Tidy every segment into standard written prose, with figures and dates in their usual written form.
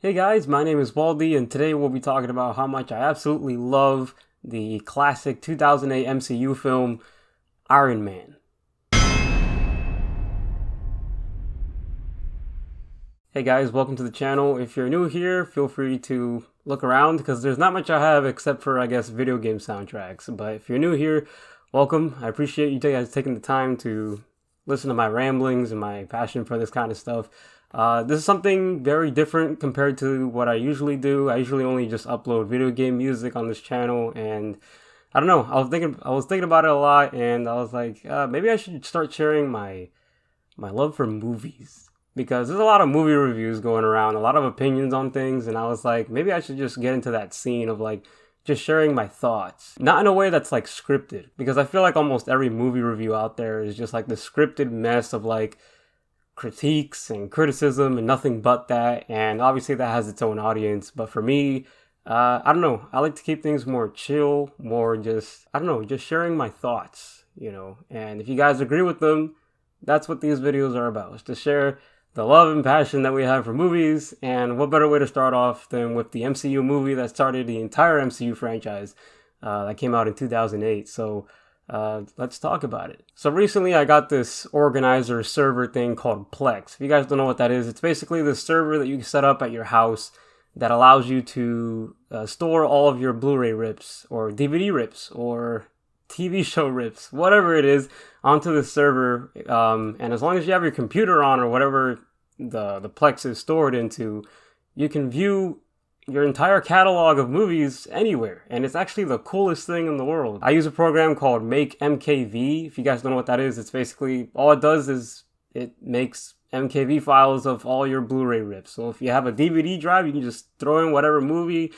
Hey guys, my name is Waldy, and today we'll be talking about how much I absolutely love the classic 2008 MCU film, Iron Man. Hey guys, welcome to the channel. If you're new here, feel free to look around because there's not much I have except for, I guess, video game soundtracks. But if you're new here, welcome. I appreciate you guys taking the time to listen to my ramblings and my passion for this kind of stuff. This is something very different compared to what I usually do. I usually only just upload video game music on this channel, and I don't know. I was thinking about it a lot, and I was like, maybe I should start sharing my love for movies because there's a lot of movie reviews going around, a lot of opinions on things, and I was like, maybe I should just get into that scene of like just sharing my thoughts, not in a way that's like scripted, because I feel like almost every movie review out there is just like the scripted mess of like critiques and criticism and nothing but that, and obviously that has its own audience. But for me, I don't know, I like to keep things more chill, more just, I don't know, just sharing my thoughts, and if you guys agree with them, that's what these videos are about, is to share the love and passion that we have for movies. And what better way to start off than with the MCU movie that started the entire MCU franchise, that came out in 2008. So let's talk about it. So recently I got this organizer server thing called Plex. If you guys don't know what that is, it's basically the server that you can set up at your house that allows you to store all of your Blu-ray rips or DVD rips or TV show rips, whatever it is, onto the server. And as long as you have your computer on or whatever the Plex is stored into, you can view your entire catalog of movies anywhere, and it's actually the coolest thing in the world. I use a program called Make MKV. If you guys don't know what that is, it's basically all it does is it makes MKV files of all your Blu-ray rips. So if you have a DVD drive, you can just throw in whatever movie,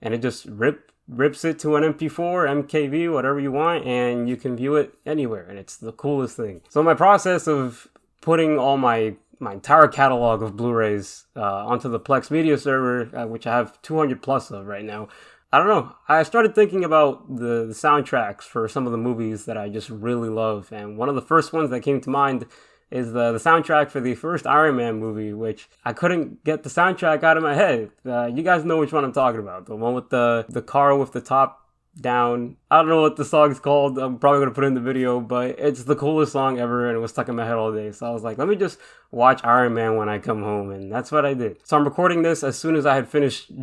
and it just rips it to an MP4, MKV, whatever you want, and you can view it anywhere, and it's the coolest thing. So my process of putting all my entire catalog of Blu-rays onto the Plex media server, which I have 200 plus of right now. I don't know. I started thinking about the soundtracks for some of the movies that I just really love. And one of the first ones that came to mind is the soundtrack for the first Iron Man movie, which I couldn't get the soundtrack out of my head. You guys know which one I'm talking about. The one with the car with the top down. I don't know what the song's called. I'm probably going to put it in the video, but it's the coolest song ever, and it was stuck in my head all day. So I was like, let me just watch Iron Man when I come home, and that's what I did. So I'm recording this as soon as I had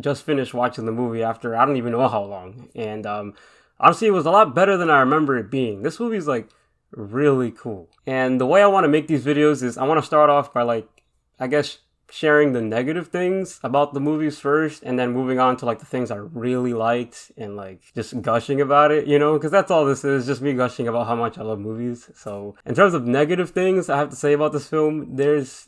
just finished watching the movie after I don't even know how long. And honestly, it was a lot better than I remember it being. This movie's like really cool. And the way I want to make these videos is I want to start off by like, I guess, sharing the negative things about the movies first, and then moving on to like the things I really liked and like just gushing about it, because that's all this is, just me gushing about how much I love movies. So in terms of negative things I have to say about this film, there's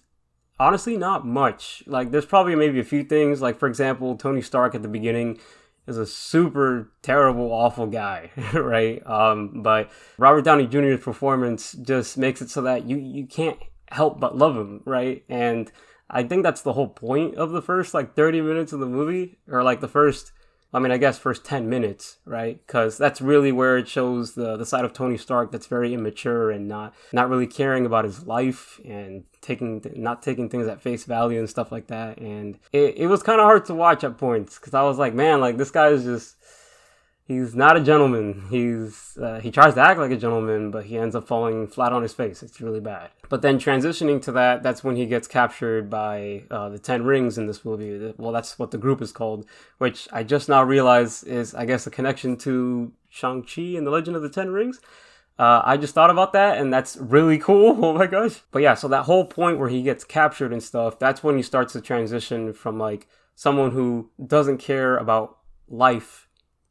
honestly not much. Like there's probably maybe a few things, like for example, Tony Stark at the beginning is a super terrible, awful guy, right? But Robert Downey Jr.'s performance just makes it so that you can't help but love him, right? And I think that's the whole point of the first like 30 minutes of the movie, or like the first 10 minutes, right? Because that's really where it shows the side of Tony Stark that's very immature and not really caring about his life and not taking things at face value and stuff like that. And it was kind of hard to watch at points because I was like, man, like this guy is just, he's not a gentleman. He tries to act like a gentleman, but he ends up falling flat on his face. It's really bad. But then transitioning to that's when he gets captured by the 10 Rings in this movie. Well, that's what the group is called, which I just now realize is, I guess, a connection to Shang-Chi and the Legend of the 10 Rings. I just thought about that, and that's really cool. Oh my gosh. But yeah, so that whole point where he gets captured and stuff, that's when he starts to transition from like someone who doesn't care about life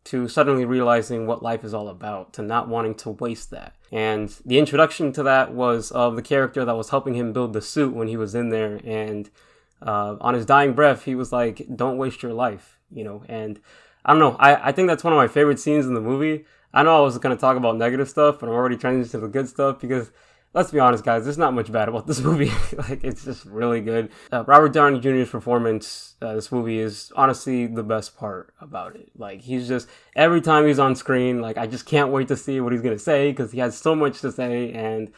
to suddenly realizing what life is all about, to not wanting to waste that. And the introduction to that was of the character that was helping him build the suit when he was in there. And on his dying breath, he was like, don't waste your life, And I don't know, I think that's one of my favorite scenes in the movie. I know I was going to talk about negative stuff, but I'm already transitioning to the good stuff because let's be honest, guys, there's not much bad about this movie. Like, it's just really good. Robert Downey Jr.'s performance, this movie is honestly the best part about it. Like, he's just, every time he's on screen, like, I just can't wait to see what he's going to say because he has so much to say. And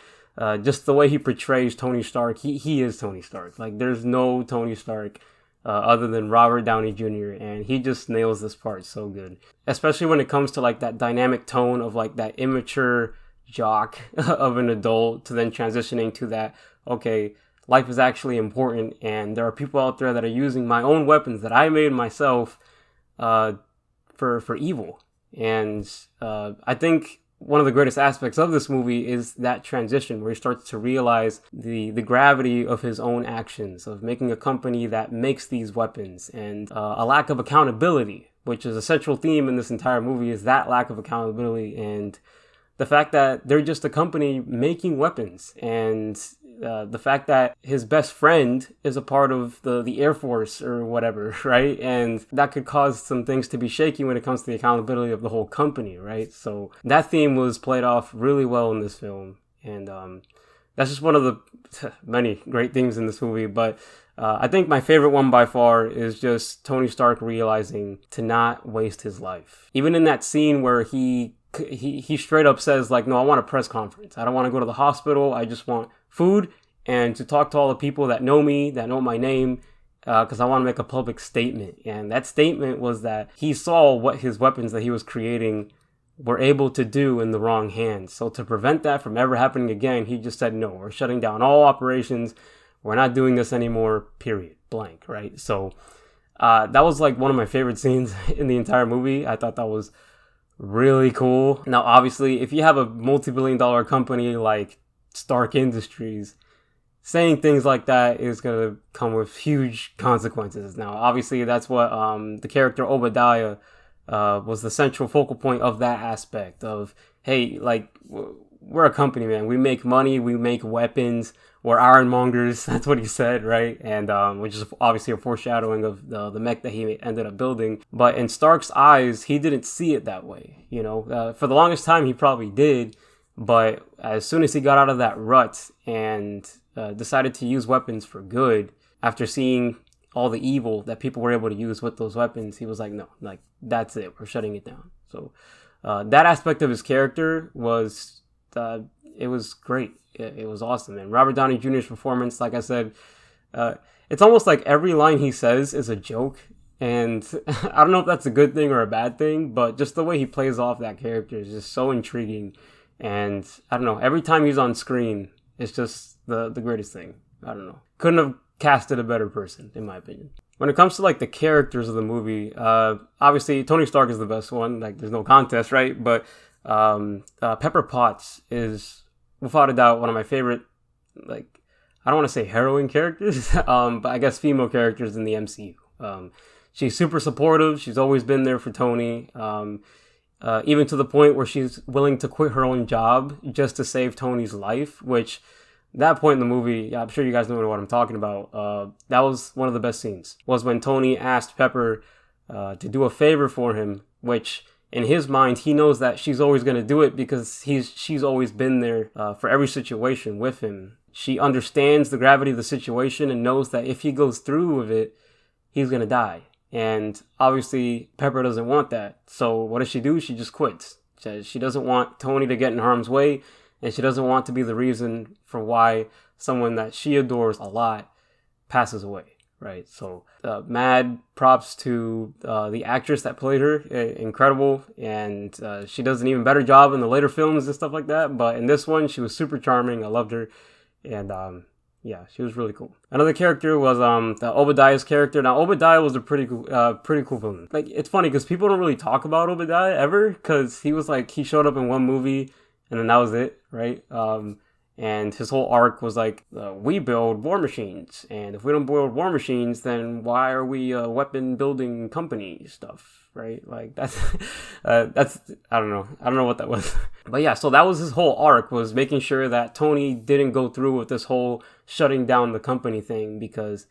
just the way he portrays Tony Stark, he is Tony Stark. Like, there's no Tony Stark other than Robert Downey Jr., and he just nails this part so good. Especially when it comes to like that dynamic tone of like that immature jock of an adult to then transitioning to that, okay, life is actually important, and there are people out there that are using my own weapons that I made myself for evil. And I think one of the greatest aspects of this movie is that transition where he starts to realize the gravity of his own actions, of making a company that makes these weapons, and a lack of accountability, which is a central theme in this entire movie, is that lack of accountability and the fact that they're just a company making weapons, and the fact that his best friend is a part of the Air Force or whatever, right? And that could cause some things to be shaky when it comes to the accountability of the whole company, right? So that theme was played off really well in this film. And that's just one of the many great themes in this movie. But I think my favorite one by far is just Tony Stark realizing to not waste his life. Even in that scene where he straight up says, like, no, I want a press conference. I don't want to go to the hospital. I just want food and to talk to all the people that know me, that know my name, because I want to make a public statement. And that statement was that he saw what his weapons that he was creating were able to do in the wrong hands. So to prevent that from ever happening again, he just said, no, we're shutting down all operations. We're not doing this anymore, period, blank, right? So that was like one of my favorite scenes in the entire movie. I thought that was really cool. Now, obviously, if you have a multi-billion-dollar company like Stark Industries, saying things like that is going to come with huge consequences. Now, obviously, that's what the character Obadiah was the central focal point of that aspect of, hey, like, we're a company, man. We make money. We make weapons. We're ironmongers. That's what he said, right? And which is obviously a foreshadowing of the mech that he ended up building. But in Stark's eyes, he didn't see it that way. You know, for the longest time, he probably did. But as soon as he got out of that rut and decided to use weapons for good, after seeing all the evil that people were able to use with those weapons, he was like, no, like, that's it. We're shutting it down. So that aspect of his character was, it was great. It was awesome. And Robert Downey Jr.'s performance, like I said, it's almost like every line he says is a joke. And I don't know if that's a good thing or a bad thing, but just the way he plays off that character is just so intriguing. And I don't know, every time he's on screen, it's just the greatest thing. I don't know. Couldn't have casted a better person, in my opinion. When it comes to like the characters of the movie, obviously Tony Stark is the best one. Like, there's no contest, right? But Pepper Potts is, without a doubt, one of my favorite, like, I don't want to say heroine characters, but I guess female characters in the MCU. She's super supportive. She's always been there for Tony. Even to the point where she's willing to quit her own job just to save Tony's life, which that point in the movie, I'm sure you guys know what I'm talking about. That was one of the best scenes, was when Tony asked Pepper to do a favor for him, which in his mind, he knows that she's always going to do it because she's always been there for every situation with him. She understands the gravity of the situation and knows that if he goes through with it, he's going to die. And obviously, Pepper doesn't want that. So what does she do? She just quits. She doesn't want Tony to get in harm's way, and she doesn't want to be the reason for why someone that she adores a lot passes away, right? So mad props to the actress that played her. Incredible. And she does an even better job in the later films and stuff like that. But in this one, she was super charming. I loved her. And yeah, she was really cool. Another character was the Obadiah's character. Now, Obadiah was a pretty cool villain. Like, it's funny because people don't really talk about Obadiah ever, because he was like, he showed up in one movie and then that was it, right? And his whole arc was like, we build war machines, and if we don't build war machines, then why are we a weapon building company stuff, right? Like, that's I don't know what that was. But yeah, so that was his whole arc, was making sure that Tony didn't go through with this whole shutting down the company thing, because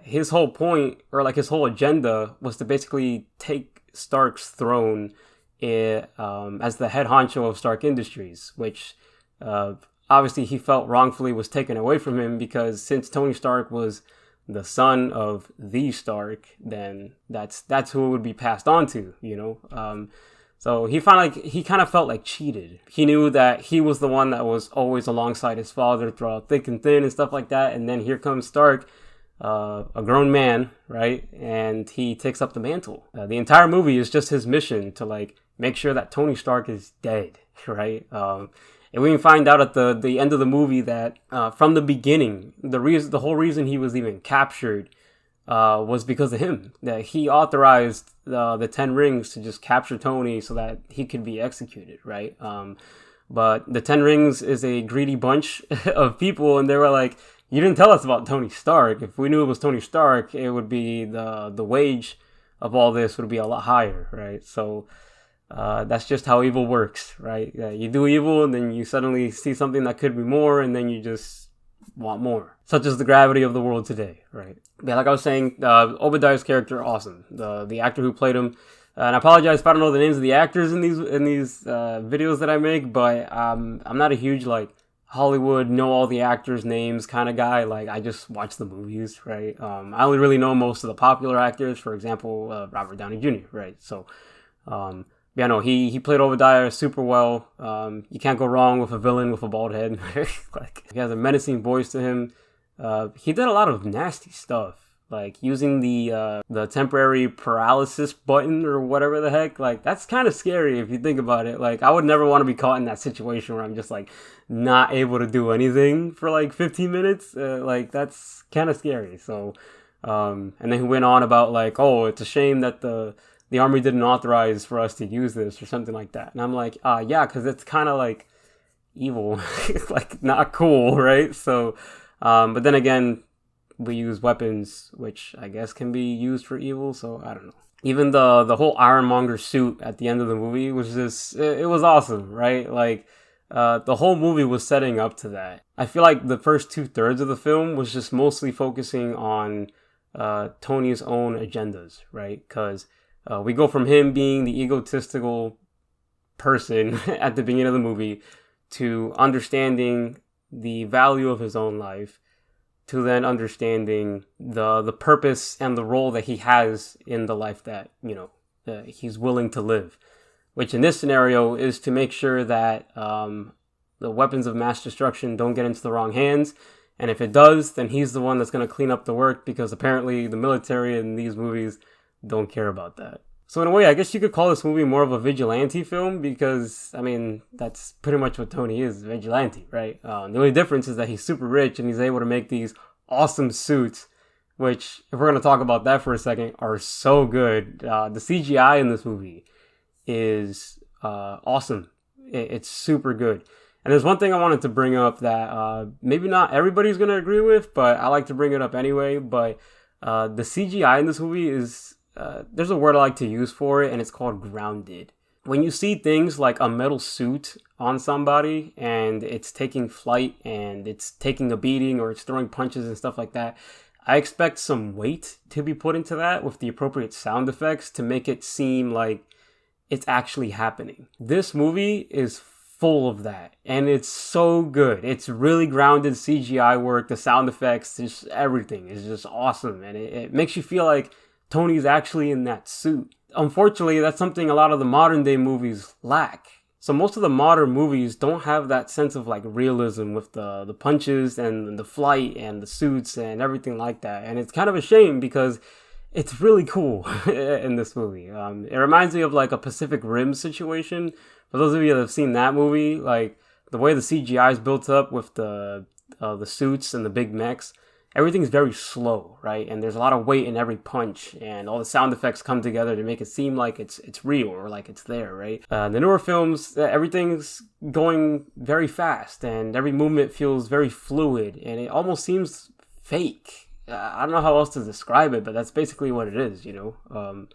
his whole point, or like his whole agenda, was to basically take Stark's throne as the head honcho of Stark Industries, which obviously he felt wrongfully was taken away from him, because since Tony Stark was the son of the Stark, then that's who it would be passed on to, you know? So he kind of felt like cheated. He knew that he was the one that was always alongside his father throughout thick and thin and stuff like that. And then here comes Stark, a grown man, right? And he takes up the mantle. The entire movie is just his mission to like make sure that Tony Stark is dead, right? And we can find out at the end of the movie that from the beginning, the whole reason he was even captured was because of him. That he authorized the 10 rings to just capture Tony so that he could be executed, right? But the 10 rings is a greedy bunch of people, and they were like, you didn't tell us about Tony Stark. If we knew it was Tony Stark, it would be the wage of all this would be a lot higher, right? So that's just how evil works, right? You do evil, and then you suddenly see something that could be more, and then you just want more. Such as the gravity of the world today, right? Yeah, like I was saying, Obadiah's character, awesome. The actor who played him, and I apologize if I don't know the names of the actors in these videos that I make, but I'm not a huge like Hollywood know all the actors' names kind of guy. Like I just watch the movies, right? I only really know most of the popular actors, for example, Robert Downey Jr., right? So. Yeah, no, he played Obadiah super well. You can't go wrong with a villain with a bald head. Like he has a menacing voice to him. He did a lot of nasty stuff, like using the temporary paralysis button or whatever the heck. Like that's kind of scary if you think about it. Like I would never want to be caught in that situation where I'm just like not able to do anything for like 15 minutes. Like that's kind of scary. So, and then he went on about like, oh, it's a shame that the army didn't authorize for us to use this or something like that. And I'm like, yeah, because it's kind of like evil. It's like not cool, right? So, but then again, we use weapons, which I guess can be used for evil. So I don't know. Even the whole Ironmonger suit at the end of the movie was just, it was awesome, right? Like, the whole movie was setting up to that. I feel like the first 2/3 of the film was just mostly focusing on Tony's own agendas, right? Because we go from him being the egotistical person at the beginning of the movie to understanding the value of his own life, to then understanding the purpose and the role that he has in the life that, you know, he's willing to live. Which in this scenario is to make sure that the weapons of mass destruction don't get into the wrong hands. And if it does, then he's the one that's going to clean up the work, because apparently the military in these movies don't care about that. So in a way, I guess you could call this movie more of a vigilante film, because, I mean, that's pretty much what Tony is, vigilante, right? The only difference is that he's super rich and he's able to make these awesome suits, which, if we're going to talk about that for a second, are so good. The CGI in this movie is awesome. It's super good. And there's one thing I wanted to bring up that maybe not everybody's going to agree with, but I like to bring it up anyway. But the CGI in this movie is... there's a word I like to use for it, and it's called grounded. When you see things like a metal suit on somebody and it's taking flight and it's taking a beating or it's throwing punches and stuff like that, I expect some weight to be put into that with the appropriate sound effects to make it seem like it's actually happening. This movie is full of that, and it's so good. It's really grounded CGI work, the sound effects, just everything is just awesome, and it makes you feel like Tony's actually in that suit. Unfortunately, that's something a lot of the modern day movies lack. So most of the modern movies don't have that sense of like realism with the punches and the flight and the suits and everything like that. And it's kind of a shame, because it's really cool in this movie. It reminds me of like a Pacific Rim situation. For those of you that have seen that movie, like the way the CGI is built up with the suits and the big mechs, everything's very slow, right? And there's a lot of weight in every punch, and all the sound effects come together to make it seem like it's real or like it's there, right? The newer films, everything's going very fast, and every movement feels very fluid, and it almost seems fake. I don't know how else to describe it, but that's basically what it is, you know?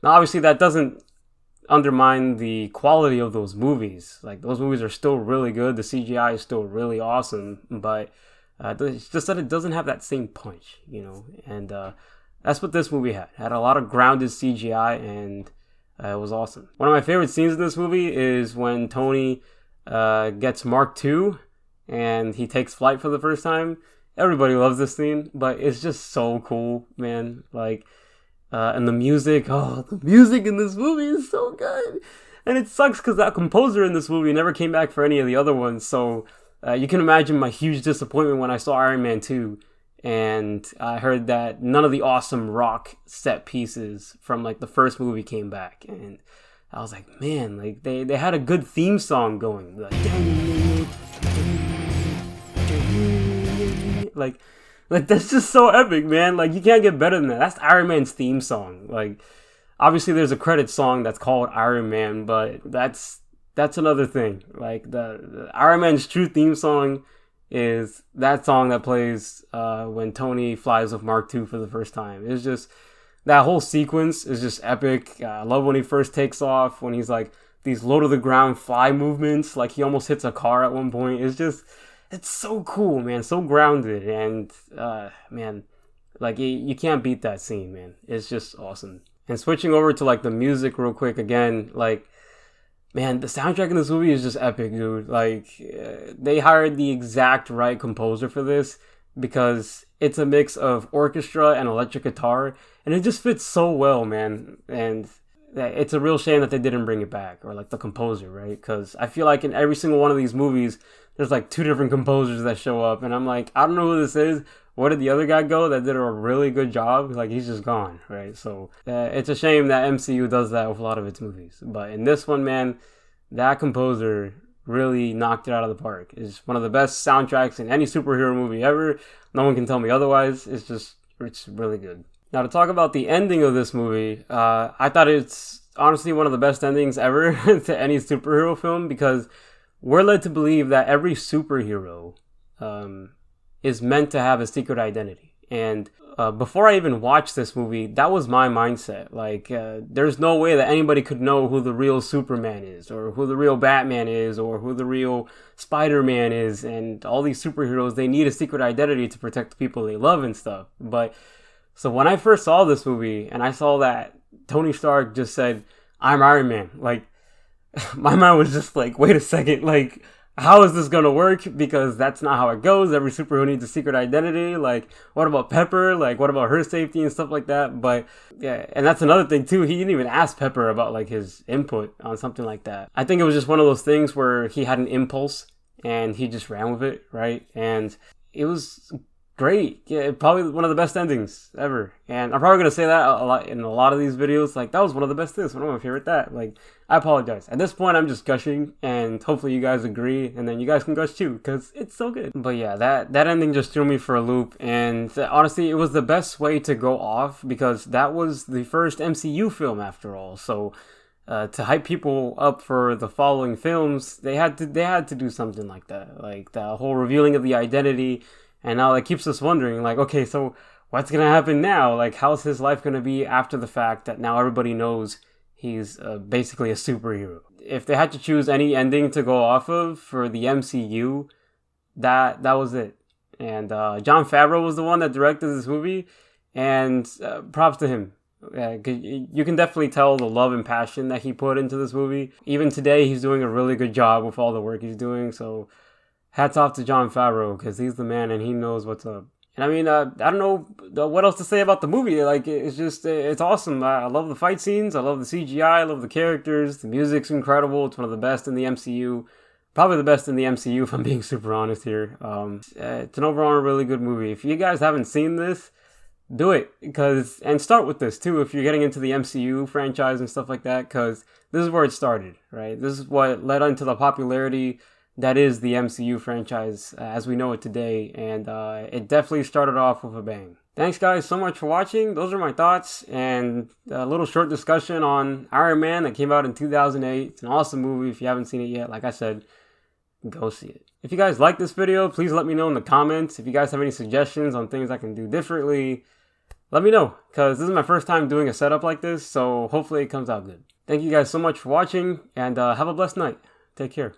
Now, obviously, that doesn't undermine the quality of those movies. Like, those movies are still really good. The CGI is still really awesome, but... it's just that it doesn't have that same punch, you know, and that's what this movie had. It had a lot of grounded CGI, and it was awesome. One of my favorite scenes in this movie is when Tony gets Mark II and he takes flight for the first time. Everybody loves this scene, but it's just so cool, man. Like, and the music in this movie is so good. And it sucks because that composer in this movie never came back for any of the other ones, so... you can imagine my huge disappointment when I saw Iron Man 2 and I heard that none of the awesome rock set pieces from like the first movie came back, and I was like, man, like they had a good theme song going, like that's just so epic, man. Like you can't get better than that. That's Iron Man's theme song. Like obviously there's a credit song that's called Iron Man, but that's another thing. Like the Iron Man's true theme song is that song that plays when Tony flies with Mark II for the first time. It's just, that whole sequence is just epic. I love when he first takes off, when he's like these low to the ground fly movements, like he almost hits a car at one point. It's so cool, man. So grounded, and man, like you can't beat that scene, man. It's just awesome. And switching over to like the music real quick again, like, man, the soundtrack in this movie is just epic, dude. Like, they hired the exact right composer for this because it's a mix of orchestra and electric guitar, and it just fits so well, man. And it's a real shame that they didn't bring it back, or like the composer, right? Because I feel like in every single one of these movies, there's like 2 different composers that show up, and I'm like, I don't know who this is. Where did the other guy go that did a really good job? Like, he's just gone, right? So it's a shame that MCU does that with a lot of its movies. But in this one, man, that composer really knocked it out of the park. It's one of the best soundtracks in any superhero movie ever. No one can tell me otherwise. It's really good. Now, to talk about the ending of this movie, I thought it's honestly one of the best endings ever to any superhero film, because we're led to believe that every superhero is meant to have a secret identity. And before I even watched this movie, that was my mindset. Like, there's no way that anybody could know who the real Superman is, or who the real Batman is, or who the real Spider-Man is. And all these superheroes, they need a secret identity to protect the people they love and stuff. But so when I first saw this movie and I saw that Tony Stark just said, "I'm Iron Man," like, my mind was just like, wait a second, like, how is this gonna work? Because that's not how it goes. Every superhero needs a secret identity. Like, what about Pepper? Like, what about her safety and stuff like that? But yeah, and that's another thing too. He didn't even ask Pepper about like his input on something like that. I think it was just one of those things where he had an impulse and he just ran with it, right? And it was great. Yeah, probably one of the best endings ever. And I'm probably gonna say that a lot in a lot of these videos. Like, that was one of the best things. One of my favorite that. Like, I apologize. At this point, I'm just gushing, and hopefully you guys agree, and then you guys can gush too, because it's so good. But yeah, that ending just threw me for a loop, and honestly, it was the best way to go off, because that was the first MCU film after all. So to hype people up for the following films, they had to do something like that, like the whole revealing of the identity. And now that keeps us wondering, like, okay, so what's going to happen now? Like, how's his life going to be after the fact that now everybody knows he's basically a superhero? If they had to choose any ending to go off of for the MCU, that was it. And Jon Favreau was the one that directed this movie, and props to him. You can definitely tell the love and passion that he put into this movie. Even today, he's doing a really good job with all the work he's doing, so hats off to Jon Favreau, because he's the man and he knows what's up. And I mean, I don't know what else to say about the movie. Like, it's awesome. I love the fight scenes. I love the CGI. I love the characters. The music's incredible. It's one of the best in the MCU. Probably the best in the MCU, if I'm being super honest here. It's an overall really good movie. If you guys haven't seen this, do it. And start with this, too, if you're getting into the MCU franchise and stuff like that, because this is where it started, right? This is what led into the popularity that is the MCU franchise as we know it today, and it definitely started off with a bang. Thanks guys so much for watching. Those are my thoughts, and a little short discussion on Iron Man that came out in 2008. It's an awesome movie. If you haven't seen it yet, like I said, go see it. If you guys like this video, please let me know in the comments. If you guys have any suggestions on things I can do differently, let me know, because this is my first time doing a setup like this, so hopefully it comes out good. Thank you guys so much for watching, and have a blessed night. Take care.